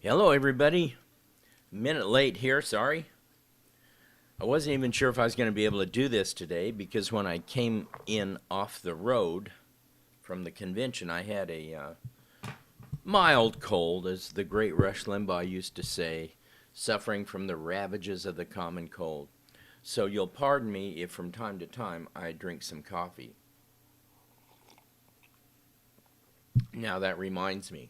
Hello, everybody. Minute late here, sorry. I wasn't even sure if I was going to be able to do this today because when I came in off the road from the convention, I had a mild cold, as the great Rush Limbaugh used to say, suffering from the ravages of the common cold. So you'll pardon me if from time to time I drink some coffee. Now that reminds me.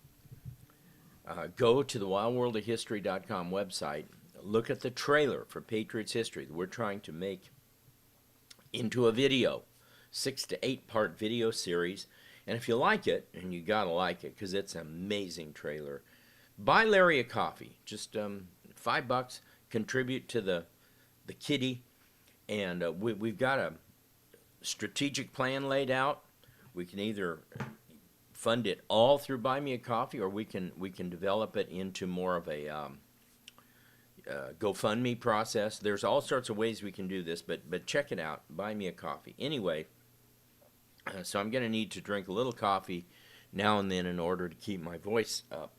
Go to the wildworldofhistory.com website, look at the trailer for Patriot's History that we're trying to make into a video, 6 to 8 part video series. And if you like it, and you gotta like it because it's an amazing trailer, buy Larry a coffee. Just $5, contribute to the kitty, and we've got a strategic plan laid out. We can either fund it all through Buy Me a Coffee, or we can develop it into more of a GoFundMe process. There's all sorts of ways we can do this, but check it out. Buy Me a Coffee. Anyway, so I'm going to need to drink a little coffee now and then in order to keep my voice up.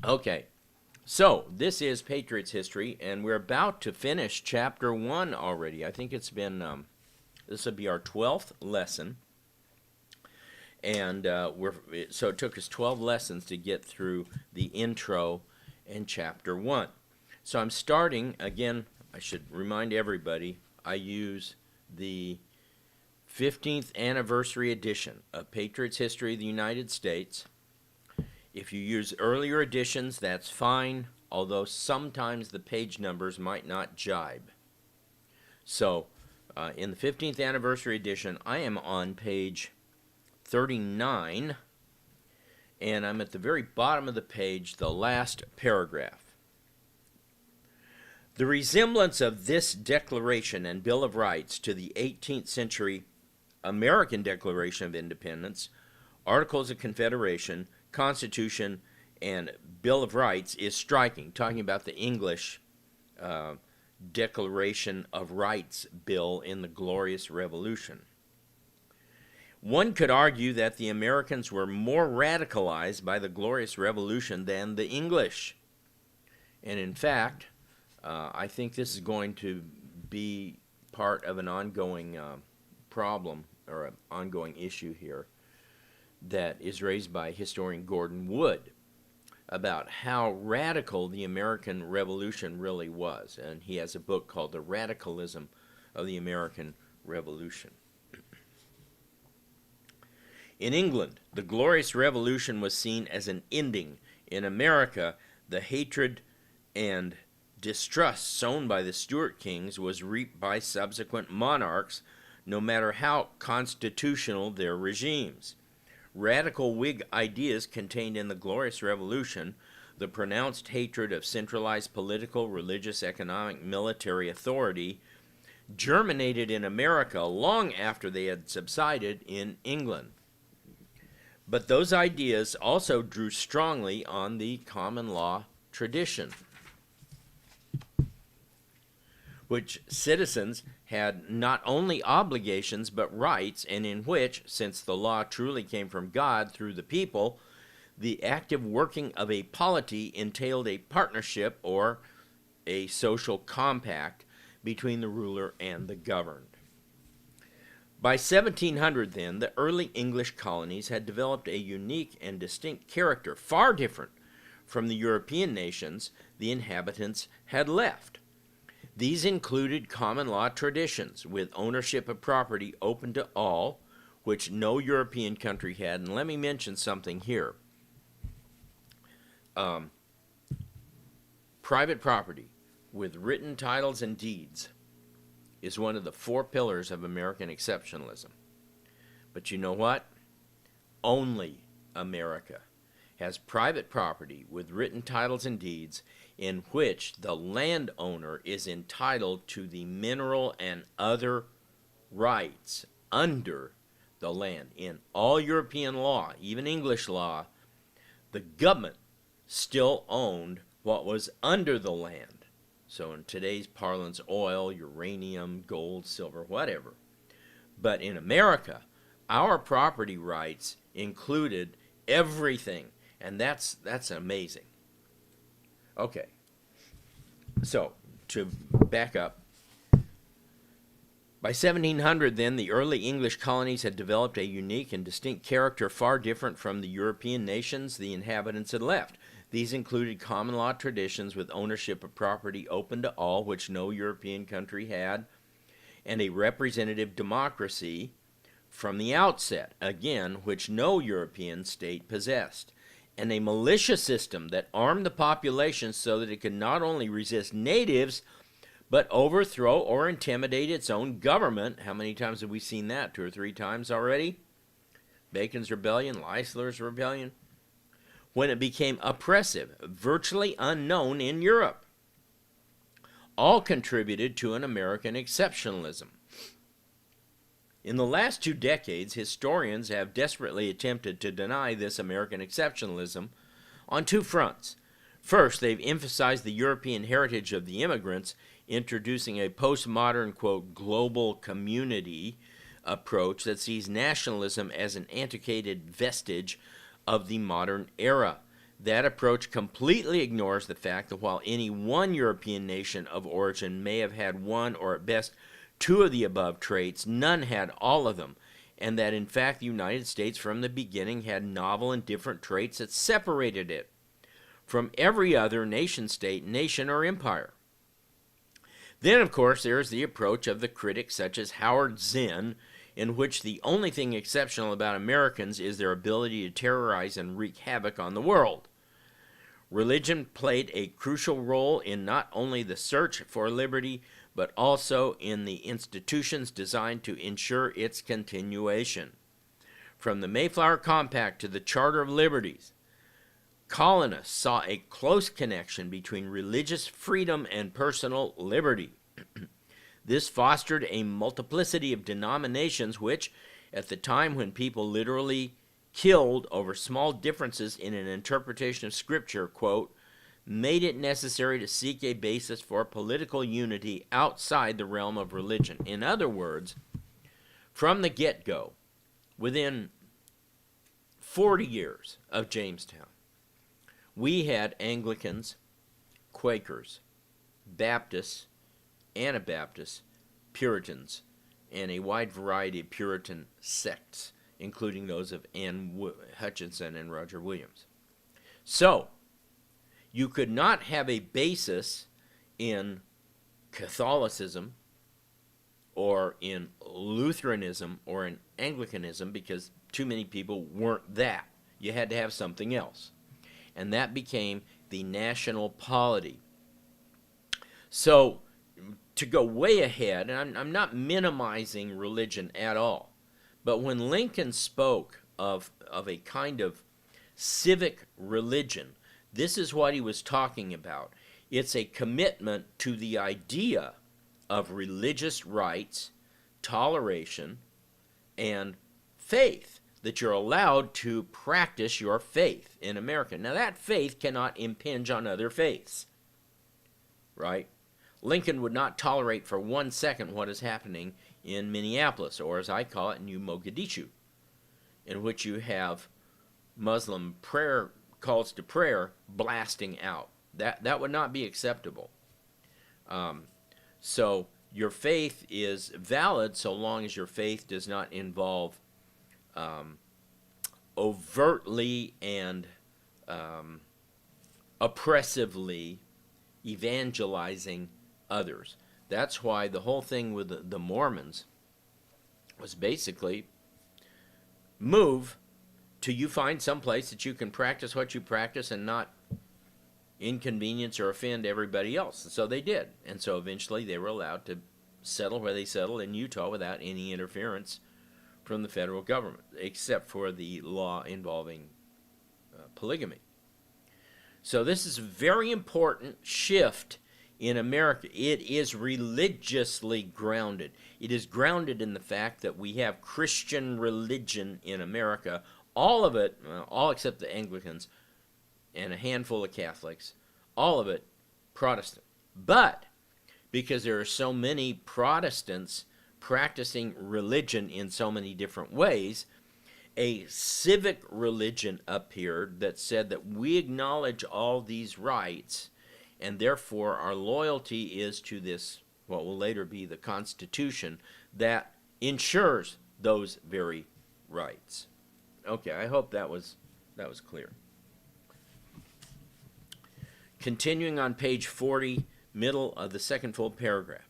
Okay, so this is Patriot's History, and we're about to finish Chapter 1 already. I think it's been this will be our 12th lesson, and so it took us 12 lessons to get through the intro and Chapter 1. So I'm starting, again, I should remind everybody, I use the 15th anniversary edition of Patriot's History of the United States. If you use earlier editions, that's fine, although sometimes the page numbers might not jibe. So in the 15th anniversary edition, I am on page 39, and I'm at the very bottom of the page, the last paragraph. The resemblance of this Declaration and Bill of Rights to the 18th century American Declaration of Independence, Articles of Confederation, Constitution, and Bill of Rights is striking, talking about the English Declaration of Rights bill in the Glorious Revolution. One could argue that the Americans were more radicalized by the Glorious Revolution than the English. And in fact, I think this is going to be part of an ongoing problem or an ongoing issue here that is raised by historian Gordon Wood about how radical the American Revolution really was. And he has a book called The Radicalism of the American Revolution. In England, the Glorious Revolution was seen as an ending. In America, the hatred and distrust sown by the Stuart kings was reaped by subsequent monarchs, no matter how constitutional their regimes. Radical Whig ideas contained in the Glorious Revolution, the pronounced hatred of centralized political, religious, economic, military authority, germinated in America long after they had subsided in England. But those ideas also drew strongly on the common law tradition, which citizens had not only obligations but rights, and in which, since the law truly came from God through the people, the active working of a polity entailed a partnership or a social compact between the ruler and the governed. By 1700, then, the early English colonies had developed a unique and distinct character, far different from the European nations the inhabitants had left. These included common law traditions with ownership of property open to all, which no European country had. And let me mention something here. Private property with written titles and deeds is one of the 4 pillars of American exceptionalism. But you know what? Only America has private property with written titles and deeds in which the landowner is entitled to the mineral and other rights under the land. In all European law, even English law, the government still owned what was under the land. So in today's parlance, oil, uranium, gold, silver, whatever. But in America, our property rights included everything. And that's amazing. Okay. So, to back up, by 1700, then, the early English colonies had developed a unique and distinct character far different from the European nations the inhabitants had left. These included common law traditions with ownership of property open to all, which no European country had, and a representative democracy from the outset, again, which no European state possessed, and a militia system that armed the population so that it could not only resist natives, but overthrow or intimidate its own government. How many times have we seen that? 2 or 3 times already? Bacon's Rebellion, Leisler's Rebellion. When it became oppressive, virtually unknown in Europe. All contributed to an American exceptionalism. In the last 2 decades, historians have desperately attempted to deny this American exceptionalism on 2 fronts. First, they've emphasized the European heritage of the immigrants, introducing a postmodern, quote, global community approach that sees nationalism as an antiquated vestige of the modern era. That approach completely ignores the fact that while any one European nation of origin may have had one or at best 2 of the above traits, none had all of them, and that in fact the United States from the beginning had novel and different traits that separated it from every other nation-state, nation, or empire. Then, of course, there is the approach of the critics such as Howard Zinn, in which the only thing exceptional about Americans is their ability to terrorize and wreak havoc on the world. Religion played a crucial role in not only the search for liberty, but also in the institutions designed to ensure its continuation. From the Mayflower Compact to the Charter of Liberties, colonists saw a close connection between religious freedom and personal liberty. This fostered a multiplicity of denominations which, at the time when people literally killed over small differences in an interpretation of Scripture, quote, made it necessary to seek a basis for political unity outside the realm of religion. In other words, from the get-go, within 40 years of Jamestown, we had Anglicans, Quakers, Baptists, Anabaptists, Puritans, and a wide variety of Puritan sects, including those of Anne Hutchinson and Roger Williams. So, you could not have a basis in Catholicism or in Lutheranism or in Anglicanism because too many people weren't that. You had to have something else. And that became the national polity. So, to go way ahead, and I'm not minimizing religion at all, but when Lincoln spoke of a kind of civic religion, this is what he was talking about. It's a commitment to the idea of religious rights, toleration, and faith, that you're allowed to practice your faith in America. Now, that faith cannot impinge on other faiths, right? Lincoln would not tolerate for 1 second what is happening in Minneapolis, or as I call it, New Mogadishu, in which you have Muslim prayer calls to prayer blasting out. That would not be acceptable. So your faith is valid so long as your faith does not involve overtly and oppressively evangelizing others. That's why the whole thing with the Mormons was basically move till you find some place that you can practice what you practice and not inconvenience or offend everybody else. And so they did. And so eventually they were allowed to settle where they settled in Utah without any interference from the federal government, except for the law involving polygamy. So this is a very important shift in America. It is religiously grounded. It is grounded in the fact that we have Christian religion in America. All of it, all except the Anglicans and a handful of Catholics, all of it Protestant. But because there are so many Protestants practicing religion in so many different ways, A civic religion appeared that said that we acknowledge all these rights, and therefore our loyalty is to this, what will later be the Constitution, that ensures those very rights. Okay, I hope that was clear. Continuing on page 40, middle of the second full paragraph.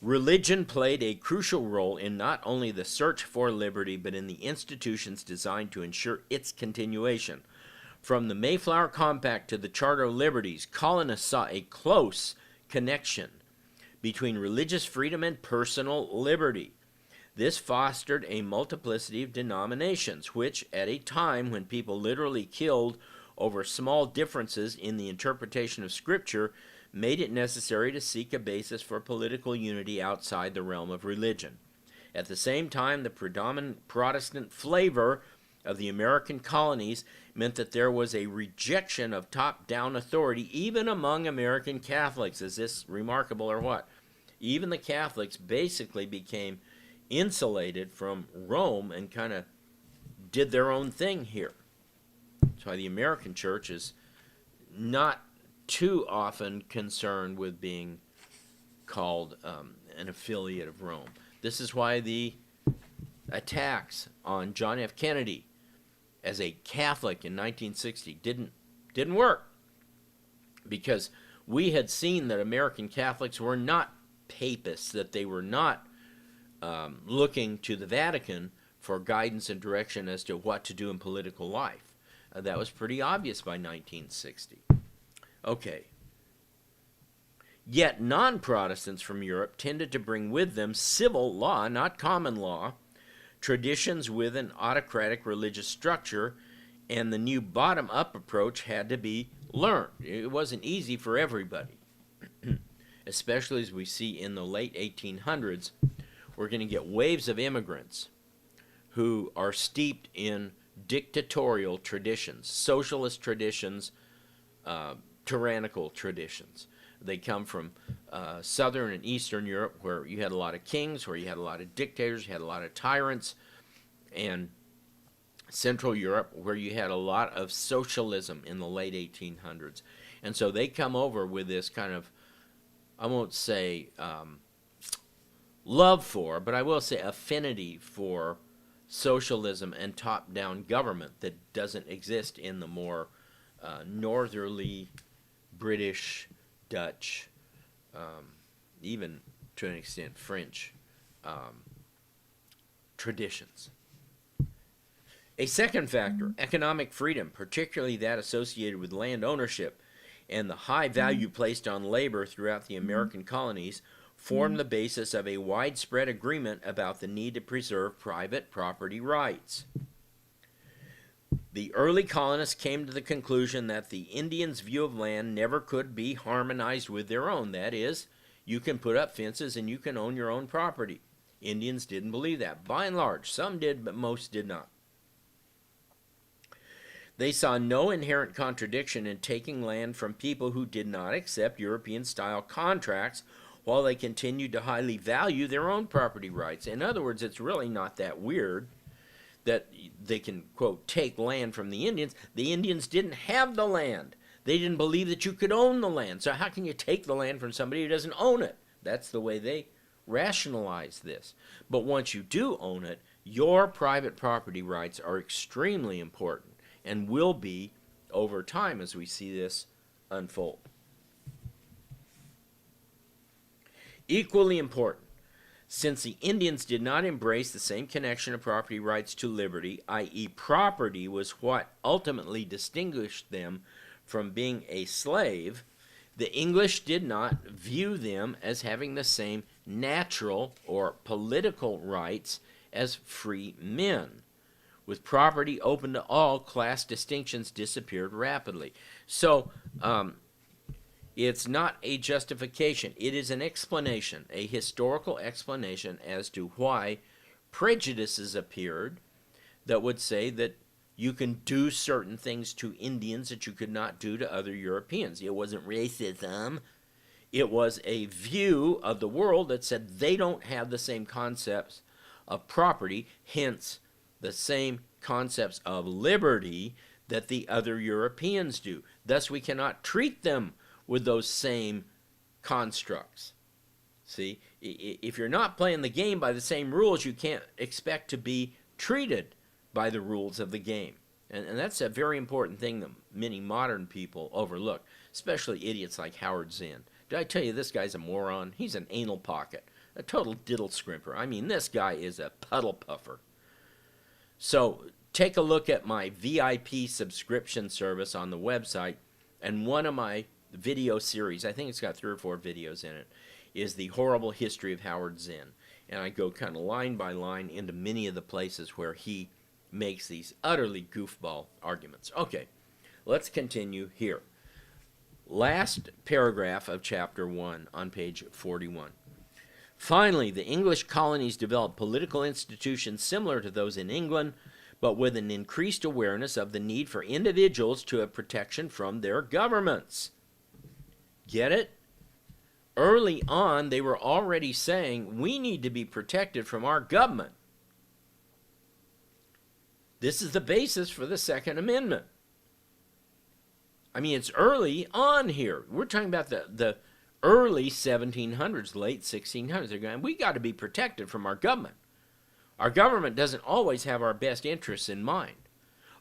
Religion played a crucial role in not only the search for liberty, but in the institutions designed to ensure its continuation. From the Mayflower Compact to the Charter of Liberties, colonists saw a close connection between religious freedom and personal liberty. This fostered a multiplicity of denominations, which, at a time when people literally killed over small differences in the interpretation of Scripture, made it necessary to seek a basis for political unity outside the realm of religion. At the same time, the predominant Protestant flavor of the American colonies meant that there was a rejection of top-down authority even among American Catholics. Is this remarkable or what? Even the Catholics basically became insulated from Rome and kind of did their own thing here. That's why the American church is not too often concerned with being called an affiliate of Rome. This is why the attacks on John F. Kennedy as a Catholic in 1960 didn't work, because we had seen that American Catholics were not papists, that they were not looking to the Vatican for guidance and direction as to what to do in political life. That was pretty obvious by 1960. Okay. Yet non-Protestants from Europe tended to bring with them civil law, not common law, traditions with an autocratic religious structure, and the new bottom-up approach had to be learned. It wasn't easy for everybody, especially as we see in the late 1800s. We're going to get waves of immigrants who are steeped in dictatorial traditions, socialist traditions, tyrannical traditions. They come from Southern and Eastern Europe, where you had a lot of kings, where you had a lot of dictators, you had a lot of tyrants, and Central Europe, where you had a lot of socialism in the late 1800s. And so they come over with this kind of, I won't say love for, but I will say affinity for socialism and top-down government that doesn't exist in the more northerly British, Dutch, even to an extent French traditions. A second factor, economic freedom, particularly that associated with land ownership and the high value placed on labor throughout the American colonies, formed the basis of a widespread agreement about the need to preserve private property rights. The early colonists came to the conclusion that the Indians' view of land never could be harmonized with their own. That is, you can put up fences and you can own your own property. Indians didn't believe that. By and large, some did, but most did not. They saw no inherent contradiction in taking land from people who did not accept European-style contracts, while they continued to highly value their own property rights. In other words, it's really not that weird that they can, quote, take land from the Indians. The Indians didn't have the land. They didn't believe that you could own the land. So how can you take the land from somebody who doesn't own it? That's the way they rationalize this. But once you do own it, your private property rights are extremely important and will be over time as we see this unfold. Equally important, since the Indians did not embrace the same connection of property rights to liberty, i.e. property was what ultimately distinguished them from being a slave, the English did not view them as having the same natural or political rights as free men. With property open to all, class distinctions disappeared rapidly. So, it's not a justification. It is an explanation, a historical explanation as to why prejudices appeared that would say that you can do certain things to Indians that you could not do to other Europeans. It wasn't racism. It was a view of the world that said they don't have the same concepts of property, hence the same concepts of liberty that the other Europeans do. Thus, we cannot treat them with those same constructs. See, if you're not playing the game by the same rules, you can't expect to be treated by the rules of the game. And that's a very important thing that many modern people overlook, especially idiots like Howard Zinn. Did I tell you this guy's a moron? He's an anal pocket, a total diddle scrimper. I mean, this guy is a puddle puffer. So take a look at my VIP subscription service on the website, and one of my video series, I think it's got 3 or 4 videos in it, is the horrible history of Howard Zinn. And I go kind of line by line into many of the places where he makes these utterly goofball arguments. Okay, let's continue here. Last paragraph of chapter 1 on page 41. Finally, the English colonies developed political institutions similar to those in England, but with an increased awareness of the need for individuals to have protection from their governments. Get it? Early on, they were already saying, we need to be protected from our government. This is the basis for the Second Amendment. I mean, it's early on here. We're talking about the early 1700s, late 1600s. They're going, we got to be protected from our government. Our government doesn't always have our best interests in mind.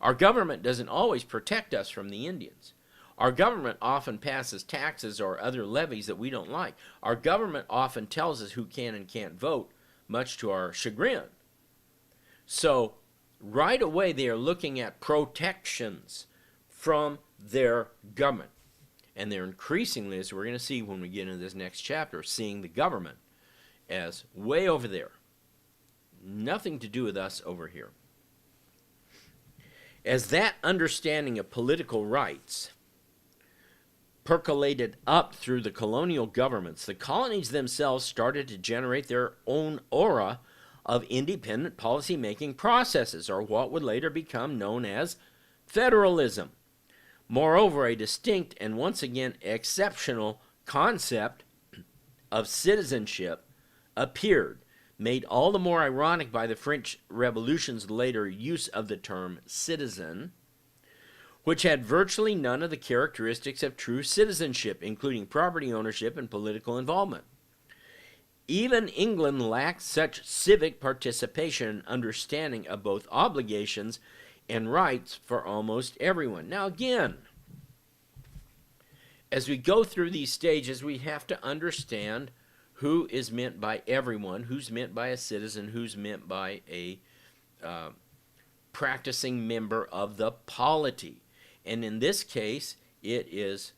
Our government doesn't always protect us from the Indians. Our government often passes taxes or other levies that we don't like. Our government often tells us who can and can't vote, much to our chagrin. So, right away they are looking at protections from their government. And they're increasingly, as we're going to see when we get into this next chapter, seeing the government as way over there. Nothing to do with us over here. As that understanding of political rights percolated up through the colonial governments, the colonies themselves started to generate their own aura of independent policy-making processes, or what would later become known as federalism. Moreover, a distinct and once again exceptional concept of citizenship appeared, made all the more ironic by the French Revolution's later use of the term citizen, which had virtually none of the characteristics of true citizenship, including property ownership and political involvement. Even England lacked such civic participation and understanding of both obligations and rights for almost everyone. Now again, as we go through these stages, we have to understand who is meant by everyone, who's meant by a citizen, who's meant by a practicing member of the polity. And in this case, it is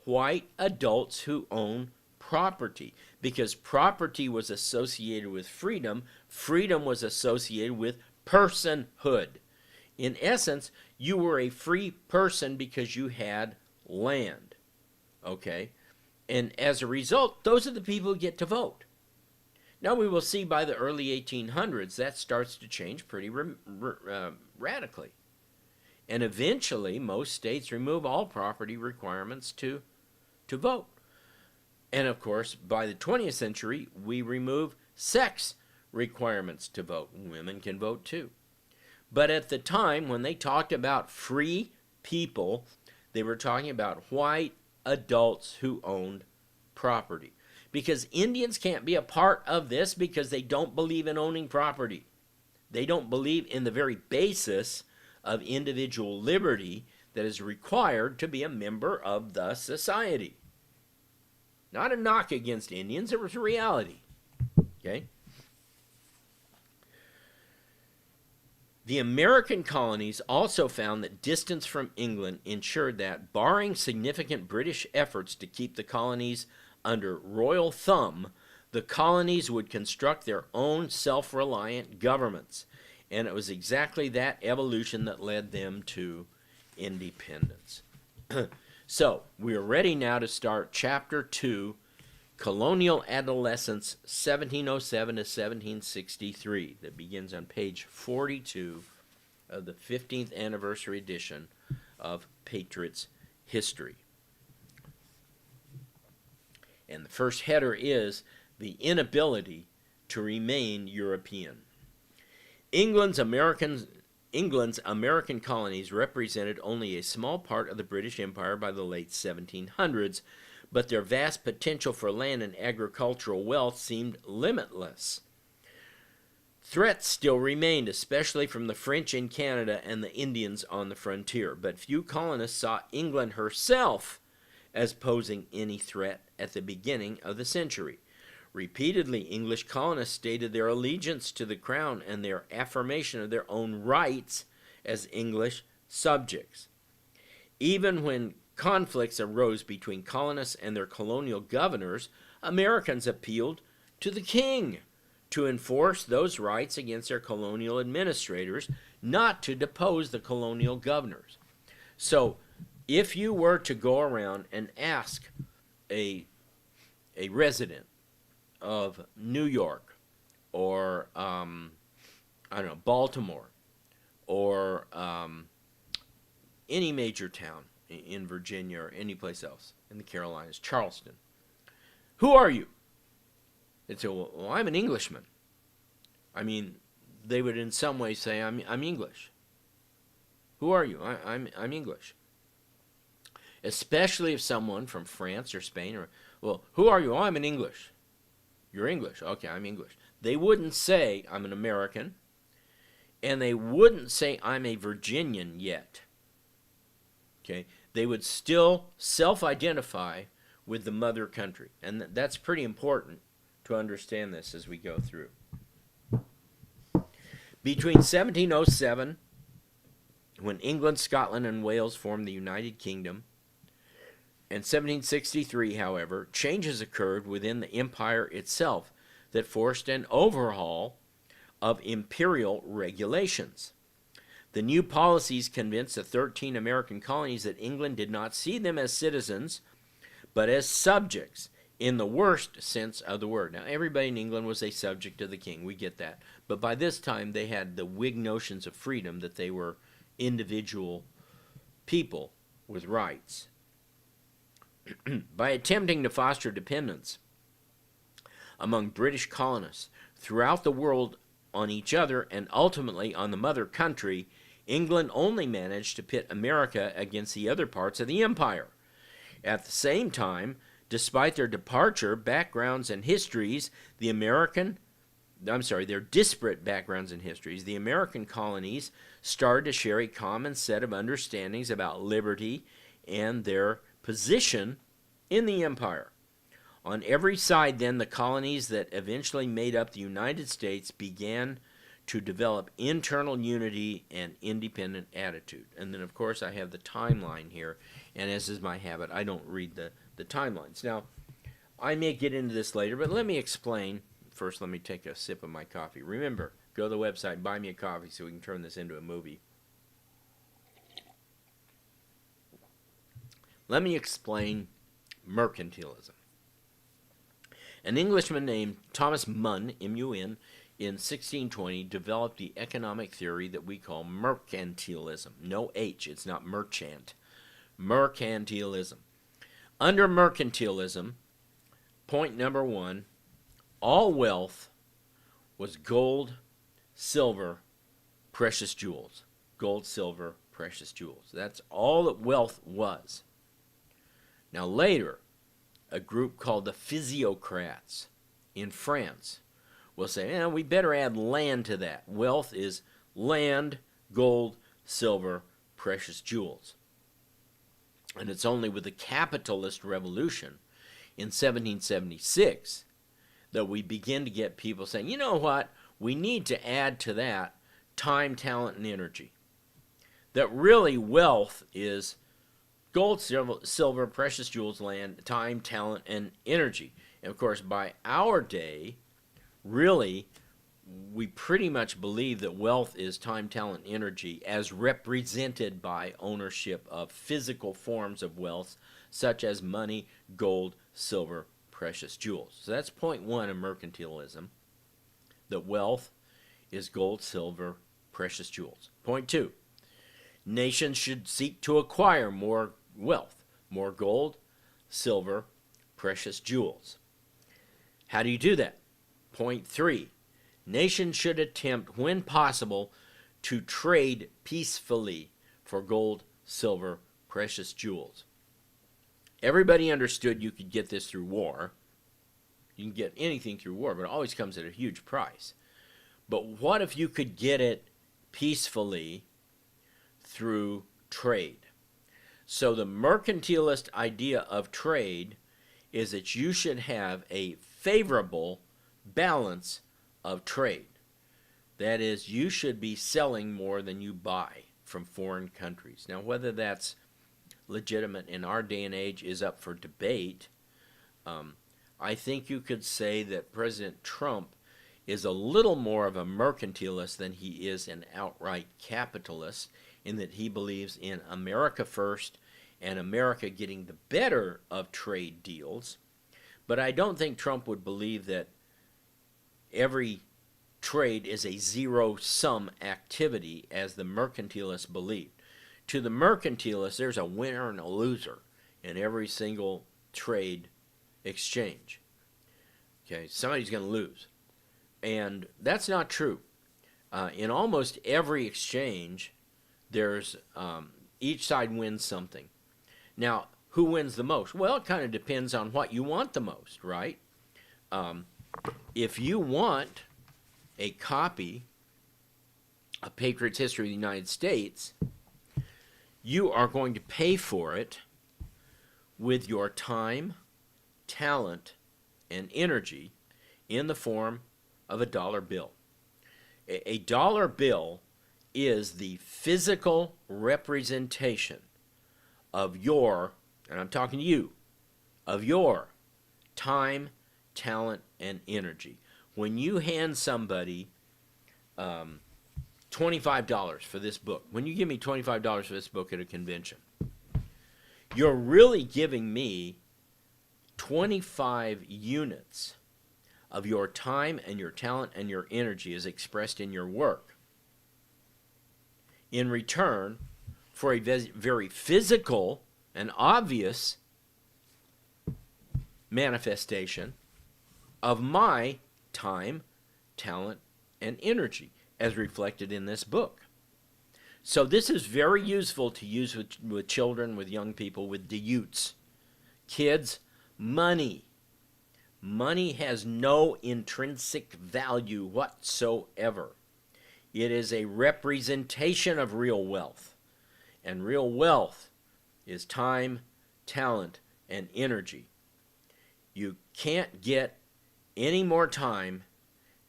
white adults who own property, because property was associated with freedom. Freedom was associated with personhood. In essence, you were a free person because you had land. Okay? And as a result, those are the people who get to vote. Now we will see by the early 1800s that starts to change pretty radically. And eventually, most states remove all property requirements to vote. And of course, by the 20th century, we remove sex requirements to vote. Women can vote too. But at the time, when they talked about free people, they were talking about white adults who owned property. Because Indians can't be a part of this because they don't believe in owning property. They don't believe in the very basis of individual liberty that is required to be a member of the society. Not a knock against Indians, it was a reality. Okay? The American colonies also found that distance from England ensured that, barring significant British efforts to keep the colonies under royal thumb, the colonies would construct their own self-reliant governments. And it was exactly that evolution that led them to independence. So, we are ready now to start Chapter 2, Colonial Adolescence, 1707 to 1763, that begins on page 42 of the 15th anniversary edition of Patriot's History. And the first header is the inability to remain European. England's American England's American colonies represented only a small part of the British Empire by the late 1700s, but their vast potential for land and agricultural wealth seemed limitless. Threats still remained, especially from the French in Canada and the Indians on the frontier, but few colonists saw England herself as posing any threat at the beginning of the century. Repeatedly, English colonists stated their allegiance to the crown and their affirmation of their own rights as English subjects. Even when conflicts arose between colonists and their colonial governors, Americans appealed to the king to enforce those rights against their colonial administrators, not to depose the colonial governors. So, if you were to go around and ask a resident of New York or Baltimore or any major town in Virginia or any place else in the Carolinas, Charleston, who are you? They'd say, well, I'm an Englishman. I mean, they would in some way say, I'm English. Who are you? I'm English. Especially if someone from France or Spain well, who are you? Oh, I'm an English. You're English. Okay, I'm English. They wouldn't say I'm an American, and they wouldn't say I'm a Virginian yet. Okay, they would still self-identify with the mother country, and that's pretty important to understand this as we go through. Between 1707, when England, Scotland, and Wales formed the United Kingdom, and 1763, however, changes occurred within the empire itself that forced an overhaul of imperial regulations. The new policies convinced the 13 American colonies that England did not see them as citizens, but as subjects, in the worst sense of the word. Now, everybody in England was a subject of the king. We get that. But by this time, they had the Whig notions of freedom, that they were individual people with rights. By attempting to foster dependence among British colonists throughout the world on each other and ultimately on the mother country, England only managed to pit America against the other parts of the empire. At the same time, despite their departure, backgrounds, and histories, their disparate backgrounds and histories, the American colonies started to share a common set of understandings about liberty and their position in the empire. On every side, then, the colonies that eventually made up the United States began to develop internal unity and independent attitude. And then, of course, I have the timeline here, and as is my habit, I don't read the timelines. Now, I may get into this later, but let me explain. First, let me take a sip of my coffee. Remember, go to the website, buy me a coffee so we can turn this into a movie. Let me explain mercantilism. An Englishman named Thomas Munn, M-U-N, in 1620 developed the economic theory that we call mercantilism. No H, it's not merchant. Mercantilism. Under mercantilism, point number one, all wealth was gold, silver, precious jewels. Gold, silver, precious jewels. That's all that wealth was. Now later, a group called the physiocrats in France will say, we better add land to that. Wealth is land, gold, silver, precious jewels. And it's only with the capitalist revolution in 1776 that we begin to get people saying, you know what, we need to add to that time, talent, and energy. That really wealth is gold, silver, precious jewels, land, time, talent, and energy. And of course, by our day, really, we pretty much believe that wealth is time, talent, energy as represented by ownership of physical forms of wealth, such as money, gold, silver, precious jewels. So that's point one of mercantilism, that wealth is gold, silver, precious jewels. Point two, nations should seek to acquire more wealth, more gold, silver, precious jewels. How do you do that? Point three, nations should attempt, when possible, to trade peacefully for gold, silver, precious jewels. Everybody understood you could get this through war. You can get anything through war, but it always comes at a huge price. But what if you could get it peacefully through trade? So the mercantilist idea of trade is that you should have a favorable balance of trade. That is, you should be selling more than you buy from foreign countries. Now, whether that's legitimate in our day and age is up for debate. I think you could say that President Trump is a little more of a mercantilist than he is an outright capitalist, in that he believes in America first and America getting the better of trade deals. But I don't think Trump would believe that every trade is a zero-sum activity, as the mercantilists believe. To the mercantilists, there's a winner and a loser in every single trade exchange. Okay, somebody's going to lose. And that's not true. In almost every exchange, there's each side wins something. Now, who wins the most? Well, it kind of depends on what you want the most, right? If you want a copy of Patriot's History of the United States, you are going to pay for it with your time, talent, and energy in the form of a dollar bill. A dollar bill is the physical representation of your, and I'm talking to you, of your time, talent, and energy. When you hand somebody $25 for this book, when you give me $25 for this book at a convention, you're really giving me 25 units of your time and your talent and your energy as expressed in your work in return for a very physical and obvious manifestation of my time, talent, and energy as reflected in this book. So this is very useful to use with children, with young people, with the youths. Kids, money. Money has no intrinsic value whatsoever. It is a representation of real wealth. And real wealth is time, talent, and energy. You can't get any more time,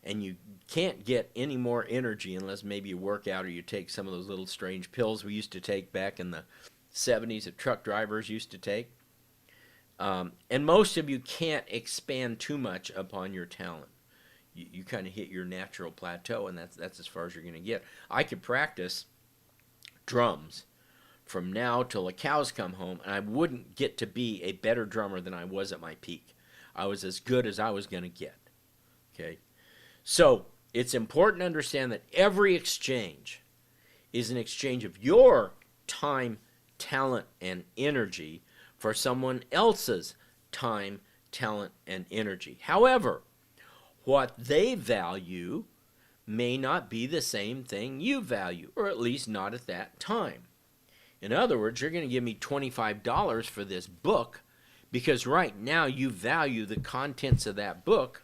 and you can't get any more energy unless maybe you work out or you take some of those little strange pills we used to take back in the 70s that truck drivers used to take. And most of you can't expand too much upon your talent. You kind of hit your natural plateau, and that's as far as you're going to get. I could practice drums from now till the cows come home, and I wouldn't get to be a better drummer than I was at my peak. I was as good as I was going to get. Okay? So it's important to understand that every exchange is an exchange of your time, talent, and energy for someone else's time, talent, and energy. However, what they value may not be the same thing you value, or at least not at that time. In other words, you're going to give me $25 for this book because right now you value the contents of that book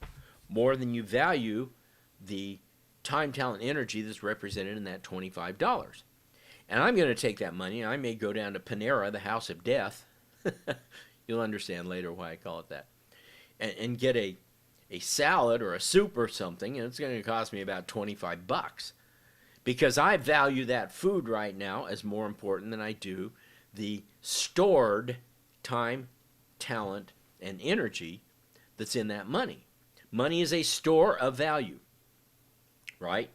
more than you value the time, talent, energy that's represented in that $25. And I'm going to take that money, and I may go down to Panera, the house of death. You'll understand later why I call it that. And get a salad or a soup or something, and it's going to cost me about $25 because I value that food right now as more important than I do the stored time, talent, and energy that's in that money. Money is a store of value, right?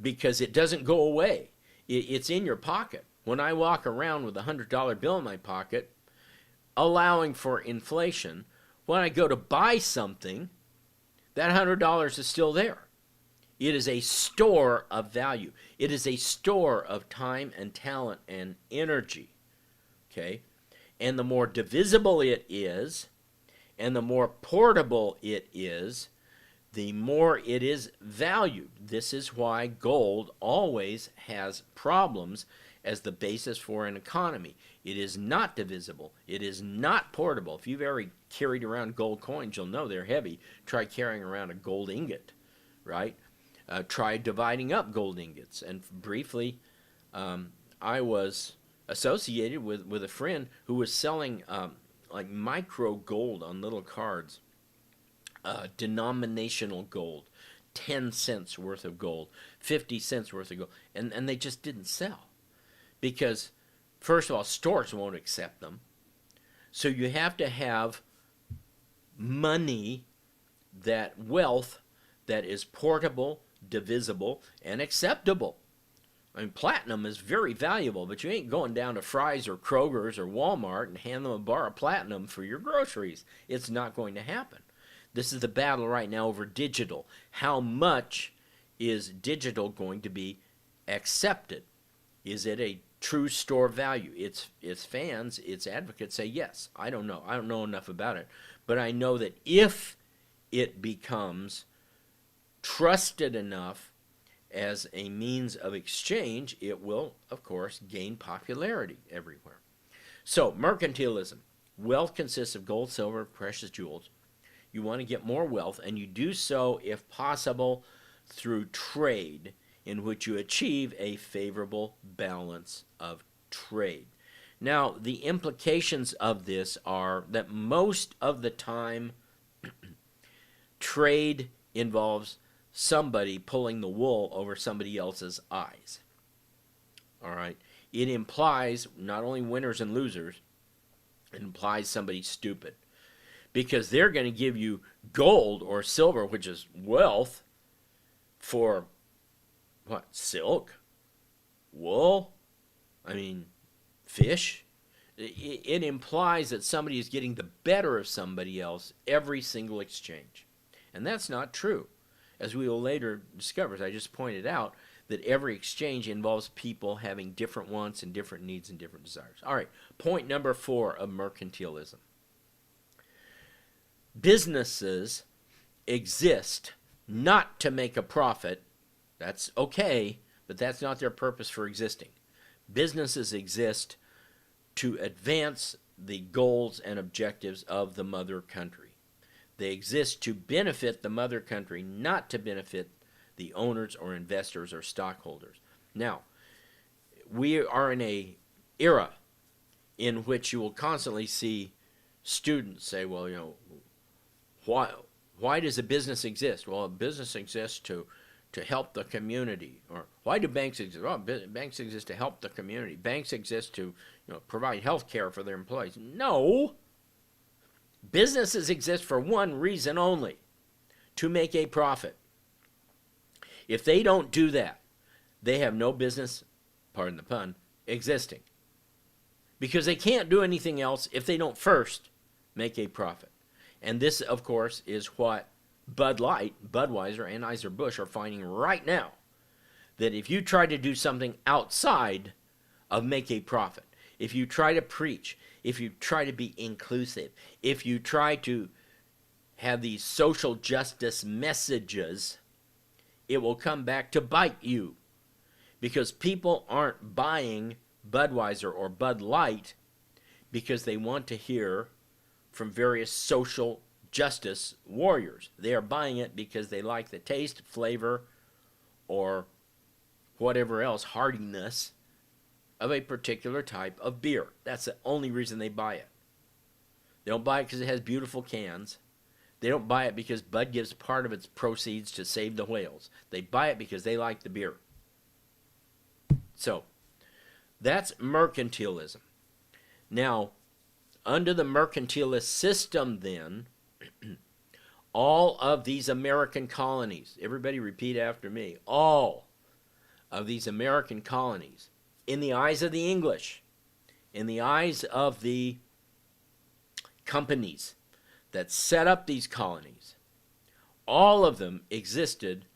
Because it doesn't go away. It's in your pocket. When I walk around with a $100 bill in my pocket, allowing for inflation, when I go to buy something, that $100 is still there. It is a store of value. It is a store of time and talent and energy. Okay? And the more divisible it is, and the more portable it is, the more it is valued. This is why gold always has problems as the basis for an economy. It is not divisible. It is not portable. If you've ever carried around gold coins, you'll know they're heavy. Try carrying around a gold ingot, right? Try dividing up gold ingots. And briefly, I was associated with a friend who was selling like micro gold on little cards, denominational gold, 10 cents worth of gold, 50 cents worth of gold, and they just didn't sell. Because, first of all, stores won't accept them. So you have to have money, that wealth that is portable, divisible, and acceptable. I mean, platinum is very valuable, but you ain't going down to Fry's or Kroger's or Walmart and hand them a bar of platinum for your groceries. It's not going to happen. This is the battle right now over digital. How much is digital going to be accepted? Is it a true store value? Its fans, its advocates say yes. I don't know. I don't know enough about it. But I know that if it becomes trusted enough as a means of exchange, it will, of course, gain popularity everywhere. So, mercantilism. Wealth consists of gold, silver, precious jewels. You want to get more wealth, and you do so, if possible, through trade, in which you achieve a favorable balance of trade. Now, the implications of this are that most of the time, trade involves somebody pulling the wool over somebody else's eyes. All right? It implies not only winners and losers, it implies somebody stupid. Because they're going to give you gold or silver, which is wealth, for what? Silk? Wool? I mean, fish? It implies that somebody is getting the better of somebody else every single exchange. And that's not true. As we will later discover, as I just pointed out, that every exchange involves people having different wants and different needs and different desires. All right, point number 4 of mercantilism. Businesses exist not to make a profit. That's okay, but that's not their purpose for existing. Businesses exist to advance the goals and objectives of the mother country. They exist to benefit the mother country, not to benefit the owners or investors or stockholders. Now, we are in an era in which you will constantly see students say, well, why does a business exist? Well, a business exists to help the community. Or why do banks exist? Well, banks exist to help the community. Banks exist to provide health care for their employees. No. Businesses exist for one reason only, to make a profit. If they don't do that, they have no business, pardon the pun, existing. Because they can't do anything else if they don't first make a profit. And this, of course, is what Bud Light, Budweiser, and Anheuser-Busch are finding right now. That if you try to do something outside of make a profit, if you try to preach, if you try to be inclusive, if you try to have these social justice messages, it will come back to bite you. Because people aren't buying Budweiser or Bud Light because they want to hear from various social justice warriors. They are buying it because they like the taste, flavor, or whatever else, heartiness of a particular type of beer. That's the only reason they buy it. They don't buy it because it has beautiful cans. They don't buy it because Bud gives part of its proceeds to save the whales. They buy it because they like the beer. So, that's mercantilism. Now, under the mercantilist system then, all of these American colonies, everybody repeat after me, all of these American colonies, in the eyes of the English, in the eyes of the companies that set up these colonies, all of them existed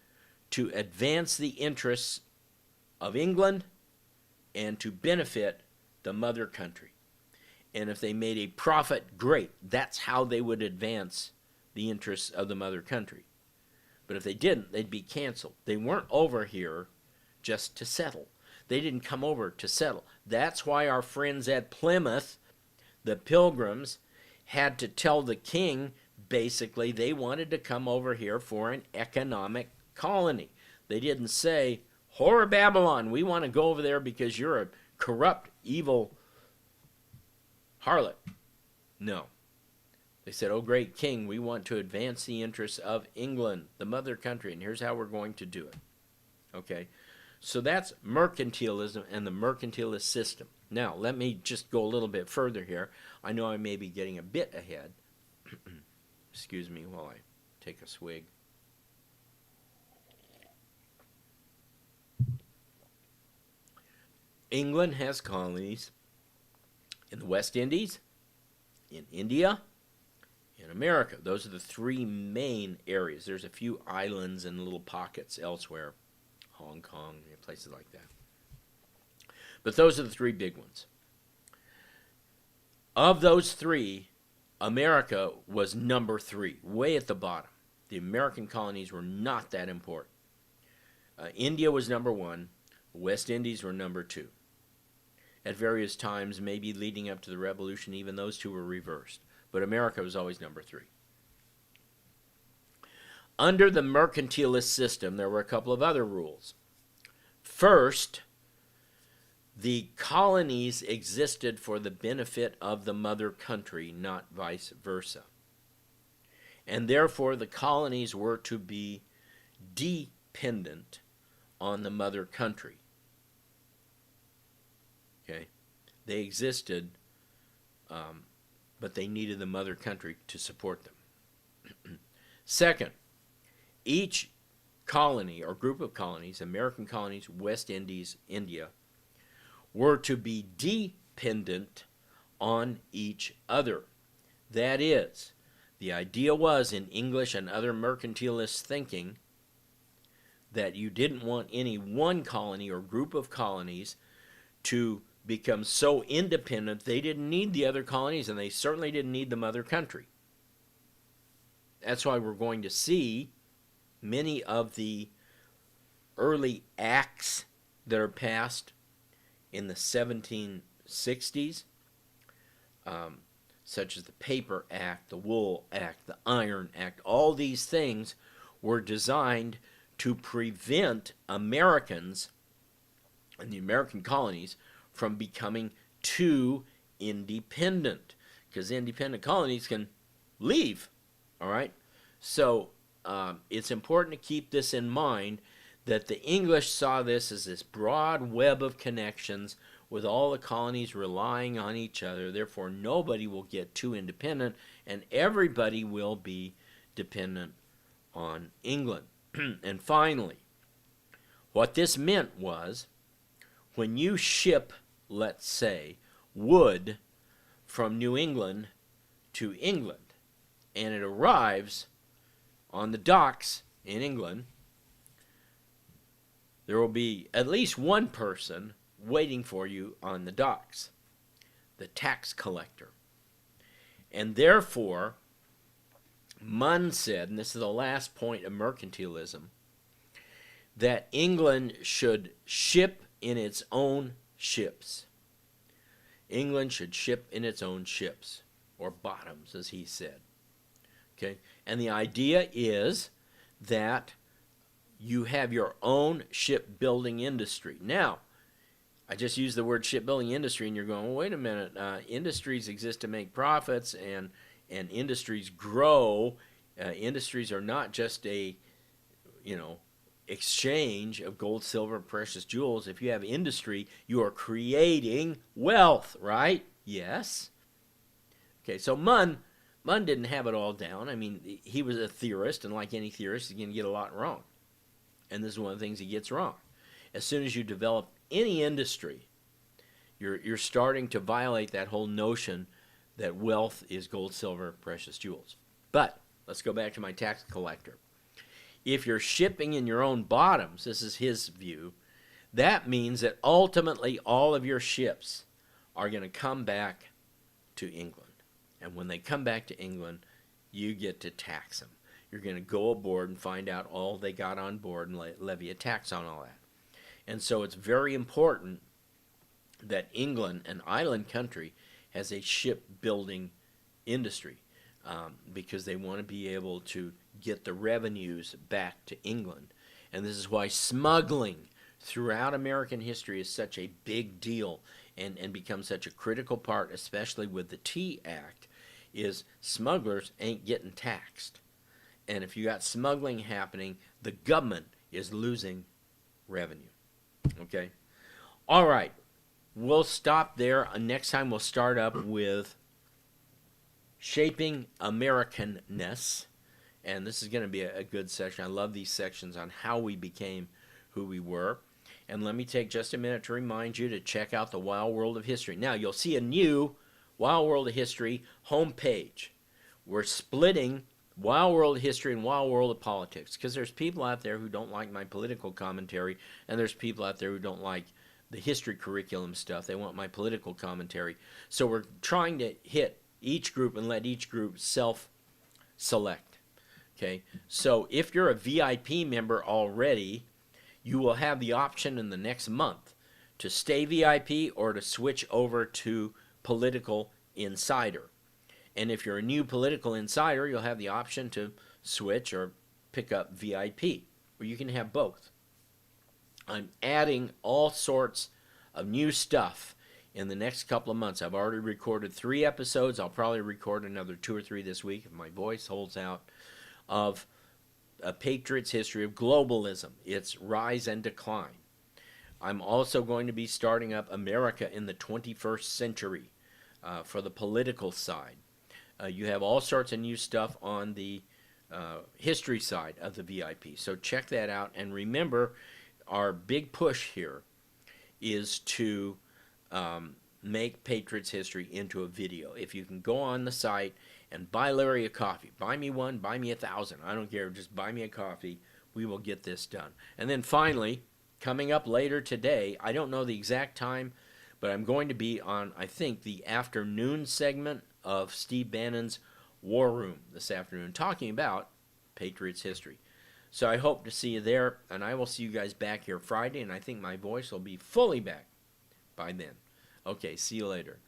to advance the interests of England and to benefit the mother country. And if they made a profit, great. That's how they would advance the interests of the mother country. But if they didn't, they'd be canceled. They weren't over here just to settle. They didn't come over to settle. That's why our friends at Plymouth, the Pilgrims, had to tell the king basically they wanted to come over here for an economic colony. They didn't say, "Whore Babylon, we want to go over there because you're a corrupt, evil harlot." No. They said, "Oh, great king, we want to advance the interests of England, the mother country, and here's how we're going to do it." Okay, so that's mercantilism and the mercantilist system. Now, let me just go a little bit further here. I know I may be getting a bit ahead. Excuse me while I take a swig. England has colonies in the West Indies, in India, in America. Those are the three main areas. There's a few islands and little pockets elsewhere, Hong Kong, places like that. But those are the three big ones. Of those three, America was number 3, way at the bottom. The American colonies were not that important. India was number 1. The West Indies were number 2. At various times, maybe leading up to the Revolution, even those two were reversed. But America was always number 3. Under the mercantilist system, there were a couple of other rules. First, the colonies existed for the benefit of the mother country, not vice versa. And therefore, the colonies were to be dependent on the mother country. Okay? They existed, but they needed the mother country to support them. Second, each colony or group of colonies, American colonies, West Indies, India, were to be dependent on each other. That is, the idea was in English and other mercantilist thinking that you didn't want any one colony or group of colonies to become so independent they didn't need the other colonies, and they certainly didn't need the mother country. That's why we're going to see many of the early acts that are passed in the 1760s, such as the Paper Act, the Wool Act, the Iron Act. All these things were designed to prevent Americans and the American colonies from becoming too independent, because independent colonies can leave. All right? So it's important to keep this in mind, that the English saw this as this broad web of connections with all the colonies relying on each other. Therefore, nobody will get too independent, and everybody will be dependent on England. And finally, what this meant was, when you ship, let's say, wood from New England to England, and it arrives on the docks in England, there will be at least one person waiting for you on the docks, the tax collector. And therefore, Munn said, and this is the last point of mercantilism, that England should ship in its own ships. England should ship in its own ships, or bottoms, as he said. Okay? And the idea is that you have your own shipbuilding industry. Now, I just used the word shipbuilding industry, and you're going, well, wait a minute. Industries exist to make profits, and industries grow. Industries are not just a, exchange of gold, silver, precious jewels. If you have industry, you are creating wealth, right? Yes. Okay, so Munn didn't have it all down. I mean, he was a theorist, and like any theorist, he's going to get a lot wrong. And this is one of the things he gets wrong. As soon as you develop any industry, you're starting to violate that whole notion that wealth is gold, silver, precious jewels. But let's go back to my tax collector. If you're shipping in your own bottoms, this is his view, that means that ultimately all of your ships are going to come back to England. And when they come back to England, you get to tax them. you're going to go aboard and find out all they got on board and levy a tax on all that. And so it's very important that England, an island country, has a shipbuilding industry because they want to be able to get the revenues back to England. And this is why smuggling throughout American history is such a big deal and becomes such a critical part, especially with the Tea Act, is smugglers ain't getting taxed. And if you got smuggling happening, the government is losing revenue. Okay? All right. We'll stop there. Next time we'll start up with Shaping Americanness. And this is going to be a good section. I love these sections on how we became who we were. And let me take just a minute to remind you to check out the Wild World of History. Now, you'll see a new Wild World of History homepage. We're splitting Wild World of History and Wild World of Politics because there's people out there who don't like my political commentary, and there's people out there who don't like the history curriculum stuff. They want my political commentary. So we're trying to hit each group and let each group self-select. Okay? So if you're a VIP member already, you will have the option in the next month to stay VIP or to switch over to Political Insider. And if you're a new Political Insider, you'll have the option to switch or pick up VIP, or you can have both. I'm adding all sorts of new stuff in the next couple of months. I've already recorded 3 episodes. I'll probably record another 2 or 3 this week if my voice holds out, of A Patriot's History of Globalism, its rise and decline. I'm also going to be starting up America in the 21st Century for the political side. You have all sorts of new stuff on the history side of the VIP. So check that out. And remember, our big push here is to make Patriot's History into a video. If you can go on the site and buy Larry a coffee, buy me one, buy me 1,000. I don't care. Just buy me a coffee. We will get this done. And then finally, coming up later today, I don't know the exact time, but I'm going to be on, I think, the afternoon segment of Steve Bannon's War Room this afternoon, talking about Patriot's History. So I hope to see you there, and I will see you guys back here Friday, and I think my voice will be fully back by then. Okay, see you later.